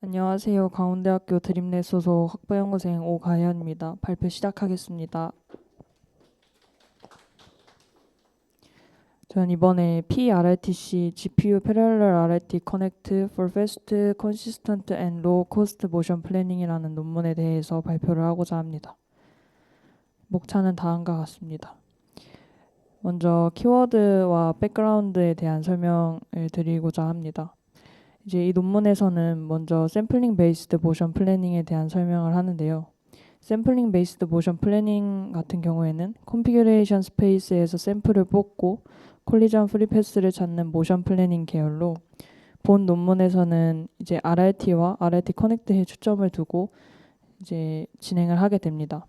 안녕하세요. 강원대학교 드림랩 소속 학부연구생 오가현입니다. 발표 시작하겠습니다. 저는 이번에 PRITC GPU Parallel RIT Connect for Fast, Consistent and Low Cost Motion Planning이라는 논문에 대해서 발표를 하고자 합니다. 목차는 다음과 같습니다. 먼저 키워드와 백그라운드에 대한 설명을 드리고자 합니다. 이제 이 논문에서는 먼저 샘플링 베이스드 모션 플래닝에 대한 설명을 하는데요. 샘플링 베이스드 모션 플래닝 같은 경우에는 컨피규레이션 스페이스에서 샘플을 뽑고 콜리전 프리 패스를 찾는 모션 플래닝 계열로, 본 논문에서는 이제 RRT와 RRT 커넥트에 초점을 두고 이제 진행을 하게 됩니다.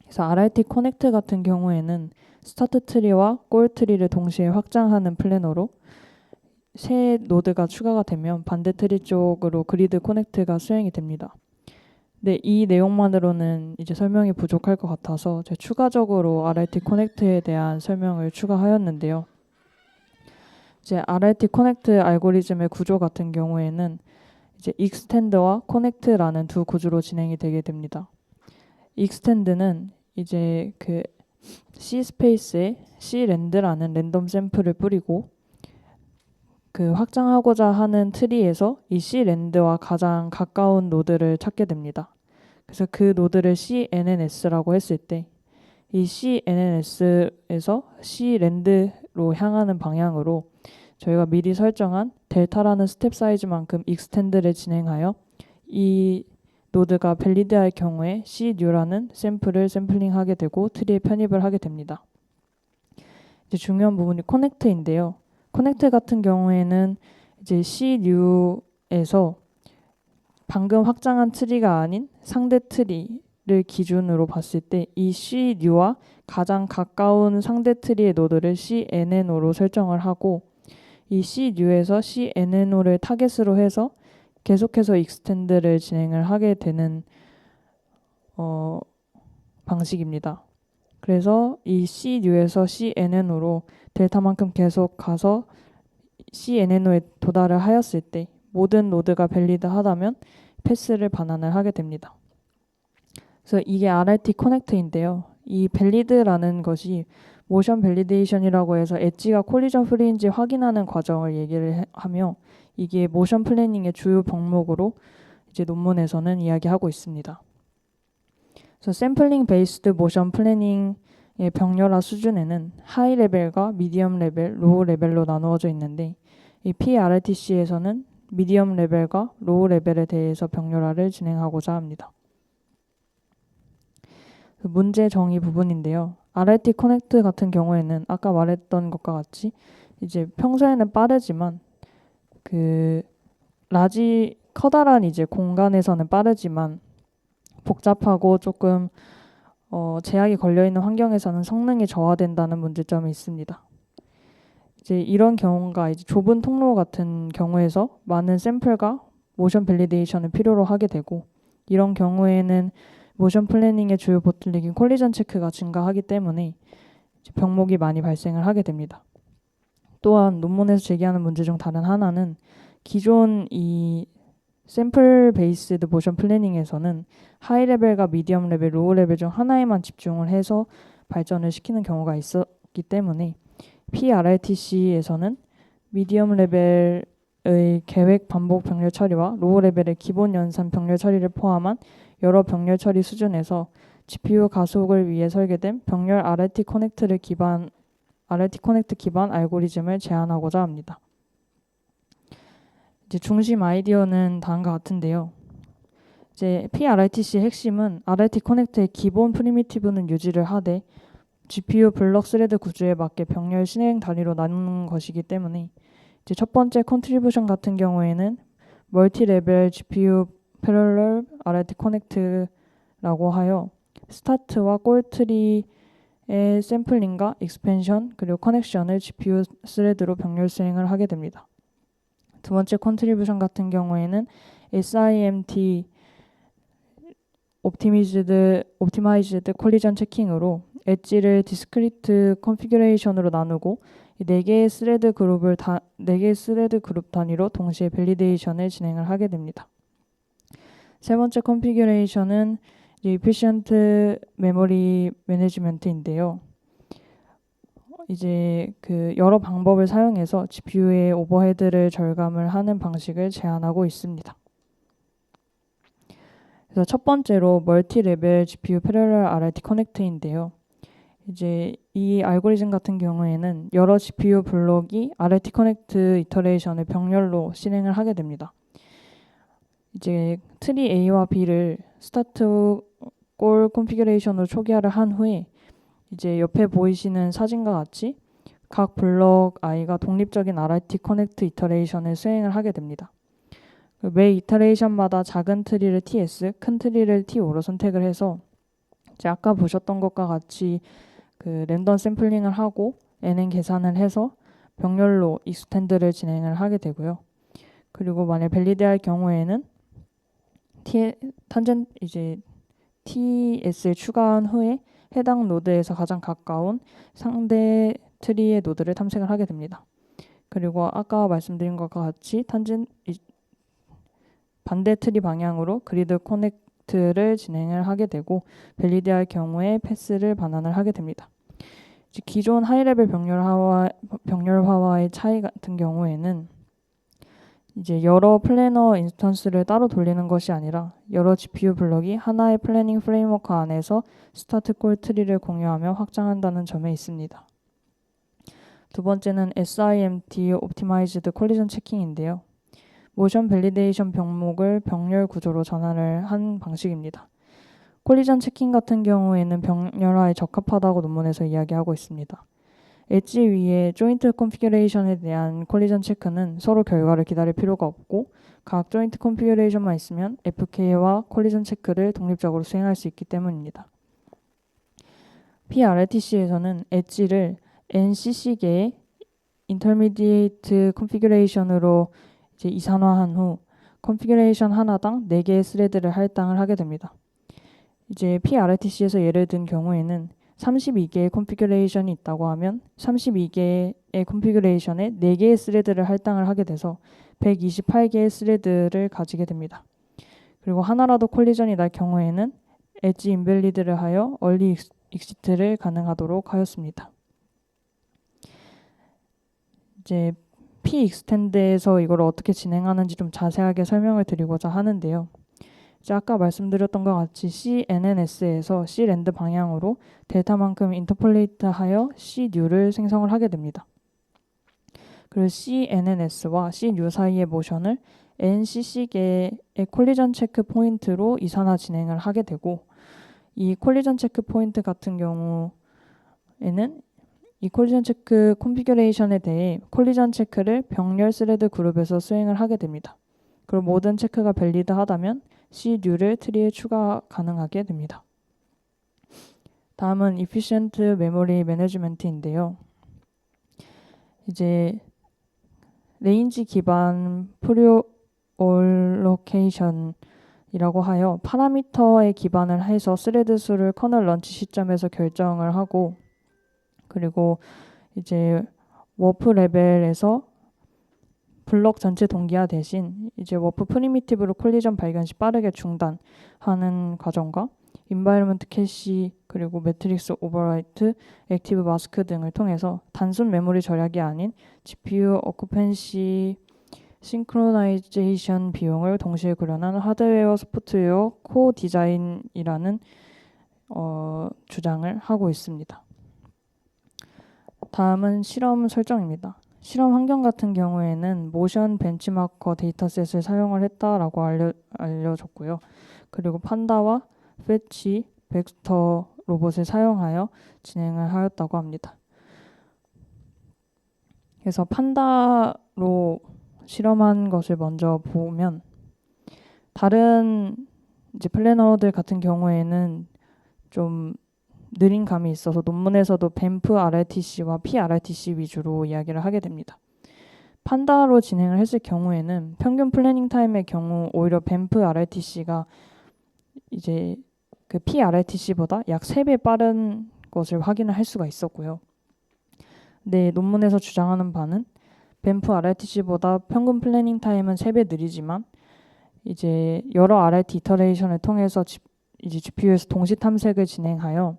그래서 RRT 커넥트 같은 경우에는 스타트 트리와 골 트리를 동시에 확장하는 플래너로, 새 노드가 추가가 되면 반대 트리 쪽으로 그리드 코넥트가 수행이 됩니다. 근데 이 내용만으로는 이제 설명이 부족할 것 같아서 제가 추가적으로 RRT 코넥트에 대한 설명을 추가하였는데요. 이제 RRT 코넥트 알고리즘의 구조 같은 경우에는 이제 익스텐드와 코넥트라는 두 구조로 진행이 되게 됩니다. 익스텐드는 이제 그 C 스페이스에 C 랜드라는 랜덤 샘플을 뿌리고, 그 확장하고자 하는 트리에서 이 C랜드와 가장 가까운 노드를 찾게 됩니다. 그래서 그 노드를 CNNS라고 했을 때 이 CNNS에서 C랜드로 향하는 방향으로 저희가 미리 설정한 델타라는 스텝 사이즈만큼 익스텐드를 진행하여 이 노드가 밸리드할 경우에 CNew라는 샘플을 샘플링하게 되고 트리에 편입을 하게 됩니다. 이제 중요한 부분이 커넥트인데요. 커넥트 같은 경우에는 이제 CNew에서 방금 확장한 트리가 아닌 상대 트리를 기준으로 봤을 때 이 CNew와 가장 가까운 상대 트리의 노드를 CNNO로 설정을 하고, 이 CNew에서 CNNO를 타겟으로 해서 계속해서 익스텐드를 진행을 하게 되는 방식입니다. 그래서 이 CNew에서 CNNO로 델타만큼 계속 가서 CNNO에 도달을 하였을 때 모든 노드가 밸리드하다면 패스를 반환을 하게 됩니다. 그래서 이게 RRT 커넥트인데요. 이 밸리드라는 것이 모션 밸리데이션이라고 해서 엣지가 콜리전 프리인지 확인하는 과정을 얘기를 하며, 이게 모션 플래닝의 주요 덕목으로 이제 논문에서는 이야기하고 있습니다. 그래서 샘플링 베이스드 모션 플래닝의 병렬화 수준에는 하이 레벨과 미디엄 레벨, 로우 레벨로 나누어져 있는데, 이 PRITC에서는 미디엄 레벨과 로우 레벨에 대해서 병렬화를 진행하고자 합니다. 문제 정의 부분인데요. RRT 커넥트 같은 경우에는 아까 말했던 것과 같이 이제 평소에는 빠르지만 커다란 이제 공간에서는 빠르지만 복잡하고 조금 제약이 걸려있는 환경에서는 성능이 저하된다는 문제점이 있습니다. 이제 이런 경우가 이제 좁은 통로 같은 경우에서 많은 샘플과 모션 밸리데이션을 필요로 하게 되고, 이런 경우에는 모션 플래닝의 주요 보틀릭인 콜리전 체크가 증가하기 때문에 병목이 많이 발생을 하게 됩니다. 또한 논문에서 제기하는 문제 중 다른 하나는, 기존 이 샘플 베이스드 모션 플래닝에서는 하이 레벨과 미디엄 레벨, 로우 레벨 중 하나에만 집중을 해서 발전을 시키는 경우가 있었기 때문에 PRITC에서는 미디엄 레벨의 계획 반복 병렬 처리와 로우 레벨의 기본 연산 병렬 처리를 포함한 여러 병렬 처리 수준에서 GPU 가속을 위해 설계된 병렬 RRT 커넥트 기반 알고리즘을 제안하고자 합니다. 이제 중심 아이디어는 다음과 같은데요. 이제 PRITC 핵심은 RRT 커넥트의 기본 프리미티브는 유지를 하되 GPU 블럭 스레드 구조에 맞게 병렬 실행 단위로 나누는 것이기 때문에, 이제 첫 번째 컨트리뷰션 같은 경우에는 멀티 레벨 GPU 패럴럴 RRT 커넥트라고 하여 스타트와 골 트리의 샘플링과 익스펜션 그리고 커넥션을 GPU 스레드로 병렬 수행을 하게 됩니다. 두 번째 컨트리뷰션 같은 경우에는 SIMT 옵티마이즈드 콜리전 체킹으로 엣지를 디스크리트 컨피규레이션으로 나누고 4개의 스레드 그룹 단위로 동시에 밸리데이션을 진행을 하게 됩니다. 세 번째 컨피규레이션은 efficient memory management인데요. 이제 그 여러 방법을 사용해서 GPU의 오버헤드를 절감을 하는 방식을 제안하고 있습니다. 그래서 첫 번째로 멀티 레벨 GPU 패러럴 RLT 커넥트인데요. 이제 이 알고리즘 같은 경우에는 여러 GPU 블록이 RLT 커넥트 이터레이션을 병렬로 실행을 하게 됩니다. 이제 트리 A와 B를 스타트 골 컨피규레이션으로 초기화를 한 후에 이제 옆에 보이시는 사진과 같이 각 블록 i가 독립적인 RLT 커넥트 이터레이션을 수행을 하게 됩니다. 매 이터레이션마다 작은 트리를 TS, 큰 트리를 TO로 선택을 해서 이제 아까 보셨던 것과 같이 그 랜덤 샘플링을 하고 NN 계산을 해서 병렬로 익스텐드를 진행을 하게 되고요. 그리고 만약 밸리드할 경우에는 이제 TS를 추가한 후에 해당 노드에서 가장 가까운 상대 트리의 노드를 탐색을 하게 됩니다. 그리고 아까 말씀드린 것과 같이 반대 트리 방향으로 그리드 커넥트를 진행을 하게 되고 밸리드할 경우에 패스를 반환을 하게 됩니다. 기존 하이레벨 병렬화와의 차이 같은 경우에는 이제 여러 플래너 인스턴스를 따로 돌리는 것이 아니라 여러 GPU 블록이 하나의 플래닝 프레임워크 안에서 스타트 콜 트리를 공유하며 확장한다는 점에 있습니다. 두 번째는 SIMT Optimized Collision Checking인데요. 모션 밸리데이션 병목을 병렬 구조로 전환을 한 방식입니다. 콜리전 체킹 같은 경우에는 병렬화에 적합하다고 논문에서 이야기하고 있습니다. 엣지 위에 조인트 컨피규레이션에 대한 콜리전 체크는 서로 결과를 기다릴 필요가 없고 각 조인트 컨피규레이션만 있으면 FK와 콜리전 체크를 독립적으로 수행할 수 있기 때문입니다. PRTC에서는 엣지를 NCC계의 인터미디에이트 컨피규레이션으로 이제 이산화한 후 컨피규레이션 하나당 4개의 스레드를 할당을 하게 됩니다. 이제 PRTC에서 예를 든 경우에는 32개의 컨피규레이션이 있다고 하면 32개의 컨피규레이션에 4개의 스레드를 할당을 하게 돼서 128개의 스레드를 가지게 됩니다. 그리고 하나라도 콜리전이 날 경우에는 엣지 인밸리드를 하여 얼리 익시트를 가능하도록 하였습니다. 이제 P-Extend에서 이걸 어떻게 진행하는지 좀 자세하게 설명을 드리고자 하는데요. 이제 아까 말씀드렸던 것 같이 CNNS에서 C랜드 방향으로 델타만큼 인터폴레이트하여 CNU를 생성을 하게 됩니다. 그리고 CNNS와 CNU 사이의 모션을 NCC계의 콜리전 체크 포인트로 이산화 진행을 하게 되고 이 콜리전 체크 포인트 같은 경우에는 이 콜리전 체크 컨피규레이션에 대해 콜리전 체크를 병렬 스레드 그룹에서 수행을 하게 됩니다. 그리고 모든 체크가 밸리드하다면 CNU를 트리에 추가 가능하게 됩니다. 다음은 Efficient Memory Management인데요. 이제 레인지 기반 프리올로케이션이라고 하여 파라미터에 기반을 해서 스레드 수를 커널 런치 시점에서 결정을 하고 그리고 이제 워프 레벨에서 블록 전체 동기화 대신 이제 워프 프리미티브로 콜리전 발견 시 빠르게 중단하는 과정과 인바이러먼트 캐시 그리고 매트릭스 오버라이트, 액티브 마스크 등을 통해서 단순 메모리 절약이 아닌 GPU 어쿠펜시 싱크로나이제이션 비용을 동시에 고려한 하드웨어 소프트웨어 코 디자인이라는 주장을 하고 있습니다. 다음은 실험 설정입니다. 실험 환경 같은 경우에는 모션 벤치마커 데이터셋을 사용을 했다라고 알려졌고요. 그리고 판다와 패치, 벡터 로봇을 사용하여 진행을 하였다고 합니다. 그래서 판다로 실험한 것을 먼저 보면 다른 이제 플래너들 같은 경우에는 좀 느린 감이 있어서 논문에서도 뱀프 RLTC와 PRLTC 위주로 이야기를 하게 됩니다. 판다로 진행을 했을 경우에는 평균 플래닝 타임의 경우 오히려 뱀프 RLTC가 이제 그 PRLTC보다 약 3배 빠른 것을 확인을 할 수가 있었고요. 네, 논문에서 주장하는 바는 뱀프 RLTC보다 평균 플래닝 타임은 3배 느리지만 이제 여러 RIT 이터레이션을 통해서 이제 GPU에서 동시 탐색을 진행하여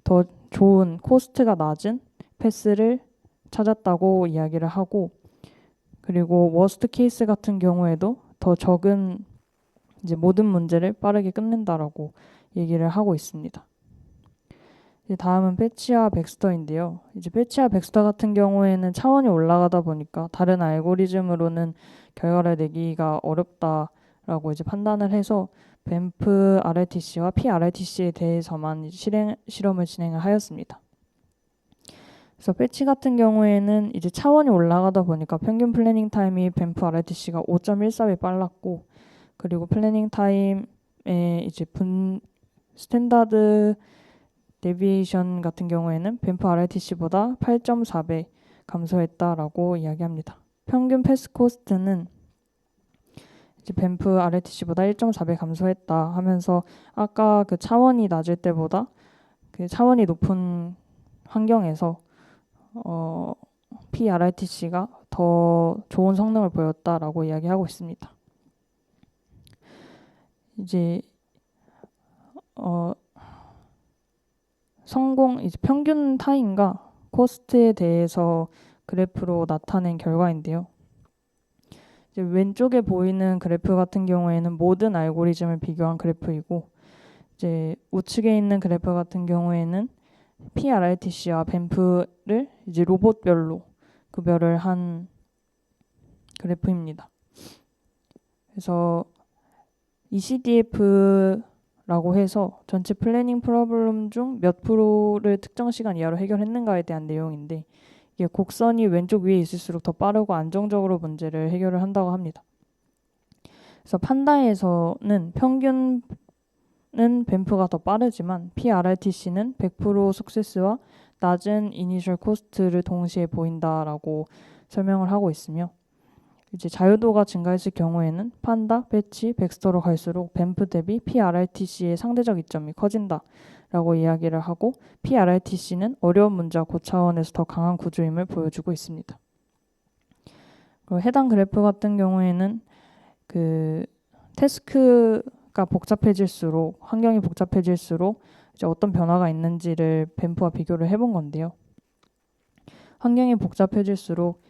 더 좋은 코스트가 낮은 패스를 찾았다고 이야기를 하고, 그리고 워스트 케이스 같은 경우에도 더 적은 이제 모든 문제를 빠르게 끝낸다라고 얘기를 하고 있습니다. 이제 다음은 패치와 백스터인데요. 이제 패치와 백스터 같은 경우에는 차원이 올라가다 보니까 다른 알고리즘으로는 결과를 내기가 어렵다라고 이제 판단을 해서 뱀프 RITC와 PRITC에 대해서만 실험을 진행을 하였습니다. 그래서 패치 같은 경우에는 이제 차원이 올라가다 보니까 평균 플래닝 타임이 뱀프 RITC가 5.14배 빨랐고, 그리고 플래닝 타임에 이제 스탠다드 데비에이션 같은 경우에는 뱀프 RITC보다 8.4배 감소했다라고 이야기합니다. 평균 패스 코스트는 이제 뱀프 RITC보다 1.4배 감소했다 하면서 아까 그 차원이 낮을 때보다 그 차원이 높은 환경에서 PRITC가 더 좋은 성능을 보였다라고 이야기하고 있습니다. 이제 이제 평균 타임과 코스트에 대해서 그래프로 나타낸 결과인데요. 이제 왼쪽에 보이는 그래프 같은 경우에는 모든 알고리즘을 비교한 그래프이고, 이제 우측에 있는 그래프 같은 경우에는 PRITC와 뱀프를 이제 로봇별로 구별을 한 그래프입니다. 그래서 ECDF라고 해서 전체 플래닝 프로블럼 중 몇 프로를 특정 시간 이하로 해결했는가에 대한 내용인데, 이게 곡선이 왼쪽 위에 있을수록 더 빠르고 안정적으로 문제를 해결을 한다고 합니다. 그래서 판다에서는 평균은 뱀프가 더 빠르지만 PRITC는 100% 석세스와 낮은 이니셜 코스트를 동시에 보인다라고 설명을 하고 있으며, 이제 자유도가 증가했을 경우에는 판다, 패치, 백스터로 갈수록 뱀프 대비 PRITC의 상대적 이점이 커진다라고 이야기를 하고, PRITC는 어려운 문제와 고차원에서 더 강한 구조임을 보여주고 있습니다. 그리고 해당 그래프 같은 경우에는 그 태스크가 복잡해질수록, 환경이 복잡해질수록 이제 어떤 변화가 있는지를 뱀프와 비교를 해본 건데요. 환경이 복잡해질수록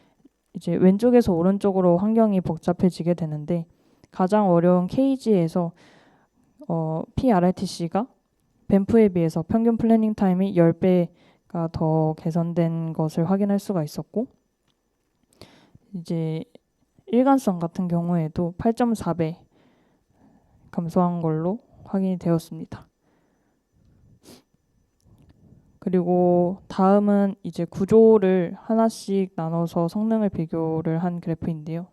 이제 왼쪽에서 오른쪽으로 환경이 복잡해지게 되는데, 가장 어려운 케이지에서 PRITC가 뱀프에 비해서 평균 플래닝 타임이 10배가 더 개선된 것을 확인할 수가 있었고, 이제 일관성 같은 경우에도 8.4배 감소한 걸로 확인이 되었습니다. 그리고 다음은 이제 구조를 하나씩 나눠서 성능을 비교를 한 그래프인데요.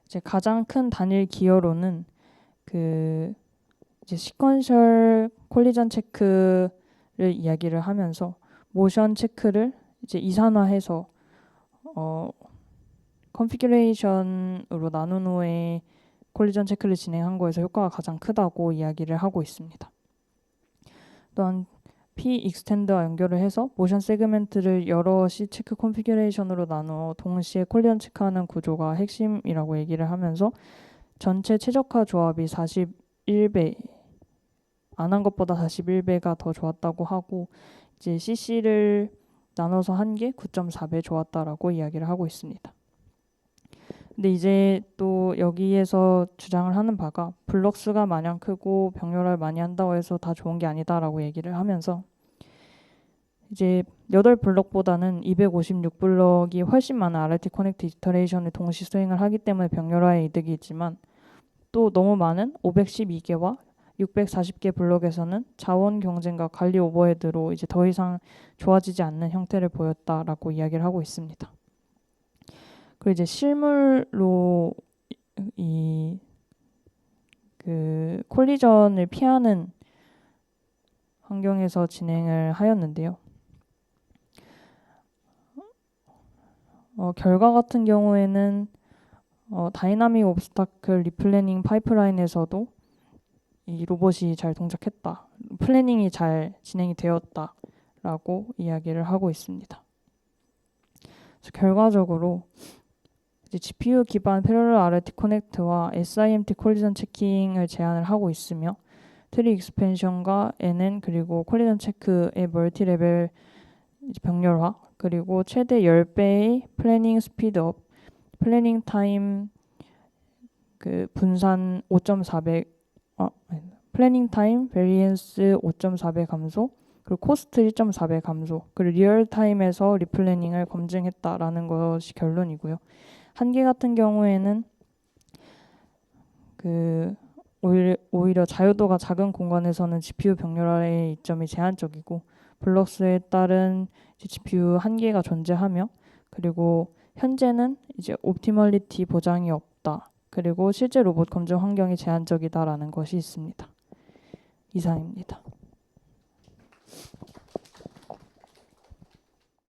이제 가장 큰 단일 기여로는 그 이제 시퀀셜 콜리전 체크를 이야기를 하면서 모션 체크를 이제 이산화해서 컨피규레이션으로 나눈 후에 콜리전 체크를 진행한 거에서 효과가 가장 크다고 이야기를 하고 있습니다. 또한 P-익스텐드와 연결을 해서 모션 세그멘트를 여러 C 체크 컨피규레이션으로 나누어 동시에 콜리전 체크하는 구조가 핵심이라고 얘기를 하면서 전체 최적화 조합이 41배, 안 한 것보다 41배가 더 좋았다고 하고, 이제 CC를 나눠서 한 게 9.4배 좋았다라고 이야기를 하고 있습니다. 근데 이제 또 여기에서 주장을 하는 바가 블록 수가 마냥 크고 병렬을 많이 한다고 해서 다 좋은 게 아니다라고 얘기를 하면서, 이제 8블록보다는 256블록이 훨씬 많은 RIT 커넥트 이터레이션을 동시 수행을 하기 때문에 병렬화에 이득이 있지만, 또 너무 많은 512개와 640개 블록에서는 자원 경쟁과 관리 오버헤드로 이제 더 이상 좋아지지 않는 형태를 보였다라고 이야기를 하고 있습니다. 그리고 이제 실물로 이 그 콜리전을 피하는 환경에서 진행을 하였는데요. 결과 같은 경우에는 다이나믹 옵스타클 리플래닝 파이프라인에서도 이 로봇이 잘 동작했다, 플래닝이 잘 진행이 되었다라고 이야기를 하고 있습니다. 그래서 결과적으로 이제 GPU 기반 패러럴 RLT 커넥트와 SIMT 콜리전 체킹을 제한을 하고 있으며 트리 익스펜션과 NN 그리고 콜리전 체크의 멀티 레벨 병렬화 그리고 최대 10배의 플래닝 스피드업, 플래닝 타임 그 분산 5.4배 플래닝 타임 베리언스 5.4배 감소 그리고 코스트 1.4배 감소 그리고 리얼 타임에서 리플래닝을 검증했다라는 것이 결론이고요. 한계 같은 경우에는 그 오히려 자유도가 작은 공간에서는 GPU 병렬화의 이점이 제한적이고 블럭스에 따른 GPU 한계가 존재하며 그리고 현재는 이제 옵티멀리티 보장이 없다. 그리고 실제 로봇 검증 환경이 제한적이다라는 것이 있습니다. 이상입니다.